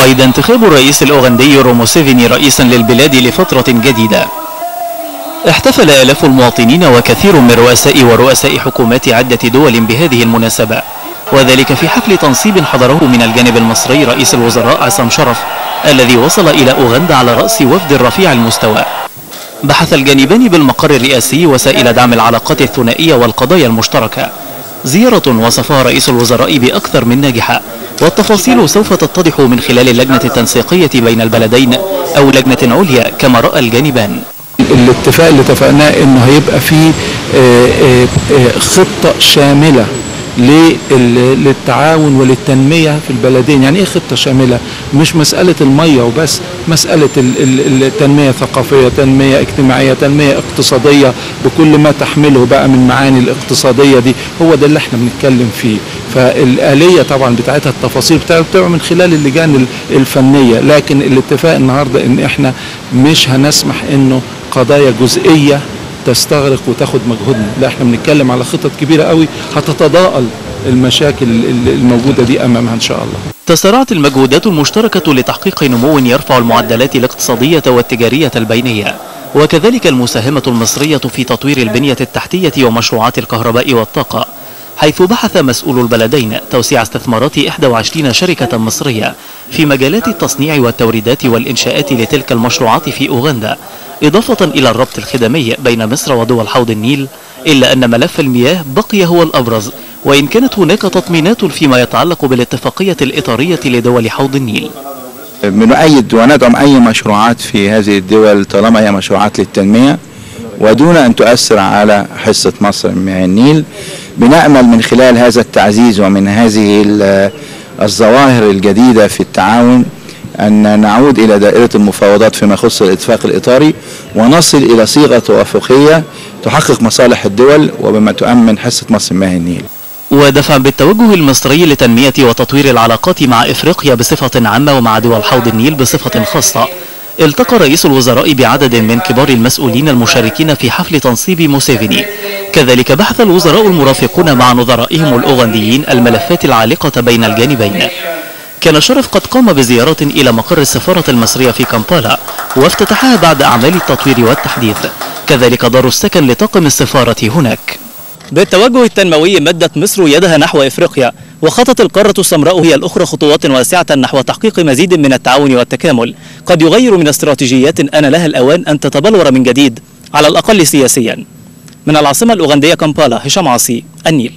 قيد انتخاب الرئيس الأوغندي يورو موسيفيني رئيسا للبلاد لفترة جديدة. احتفل آلاف المواطنين وكثير من رؤساء ورؤساء حكومات عدة دول بهذه المناسبة، وذلك في حفل تنصيب حضره من الجانب المصري رئيس الوزراء عصام شرف الذي وصل إلى أوغندا على رأس وفد رفيع المستوى. بحث الجانبان بالمقر الرئاسي وسائل دعم العلاقات الثنائية والقضايا المشتركة، زيارة وصفها رئيس الوزراء بأكثر من ناجحة، والتفاصيل سوف تتضح من خلال اللجنة التنسيقية بين البلدين أو لجنة عليا كما رأى الجانبان. الاتفاق اللي اتفقناه انه هيبقى فيه خطة شاملة للتعاون وللتنمية في البلدين. يعني ايه خطة شاملة؟ مش مسألة المية وبس، مسألة التنمية الثقافية، تنمية اجتماعية، تنمية اقتصادية بكل ما تحمله بقى من معاني الاقتصادية دي، هو ده اللي احنا بنتكلم فيه. فالآلية طبعا بتاعتها التفاصيل بتاعتها من خلال اللجان الفنية، لكن الاتفاق النهاردة ان احنا مش هنسمح انه قضايا جزئية تستغرق وتاخد مجهودنا، لا احنا بنتكلم على خطط كبيرة قوي هتتضاءل المشاكل الموجودة دي أمامها إن شاء الله. تسارعت المجهودات المشتركة لتحقيق نمو يرفع المعدلات الاقتصادية والتجارية البينية، وكذلك المساهمة المصرية في تطوير البنية التحتية ومشروعات الكهرباء والطاقة، حيث بحث مسؤول البلدين توسيع استثمارات 21 شركة مصرية في مجالات التصنيع والتوريدات والإنشاءات لتلك المشروعات في أوغندا، إضافة إلى الربط الخدمي بين مصر ودول حوض النيل، إلا أن ملف المياه بقي هو الأبرز، وإن كانت هناك تطمينات فيما يتعلق بالاتفاقية الإطارية لدول حوض النيل. بنؤيد وندعم أي مشروعات في هذه الدول طالما هي مشروعات للتنمية ودون أن تؤثر على حصة مصر من مياه النيل. بنأمل من خلال هذا التعزيز ومن هذه الظواهر الجديدة في التعاون أن نعود إلى دائرة المفاوضات فيما يخص الاتفاق الإطاري ونصل إلى صيغة توافقية تحقق مصالح الدول وبما تؤمن حصة مصر من مياه النيل. ودفع بالتوجه المصري لتنمية وتطوير العلاقات مع إفريقيا بصفة عامة ومع دول حوض النيل بصفة خاصة، التقى رئيس الوزراء بعدد من كبار المسؤولين المشاركين في حفل تنصيب موسيفيني. كذلك بحث الوزراء المرافقون مع نظرائهم الأوغنديين الملفات العالقة بين الجانبين. كان شرف قد قام بزيارة إلى مقر السفارة المصرية في كامبالا وافتتحها بعد أعمال التطوير والتحديث، كذلك دار السكن لطاقم السفارة هناك. بالتوجه التنموي مدت مصر يدها نحو إفريقيا، وخطت القارة السمراء هي الأخرى خطوات واسعة نحو تحقيق مزيد من التعاون والتكامل قد يغير من استراتيجيات آن لها الأوان أن تتبلور من جديد على الأقل سياسيا. من العاصمة الأوغندية كامبالا، هشام عاصي، النيل.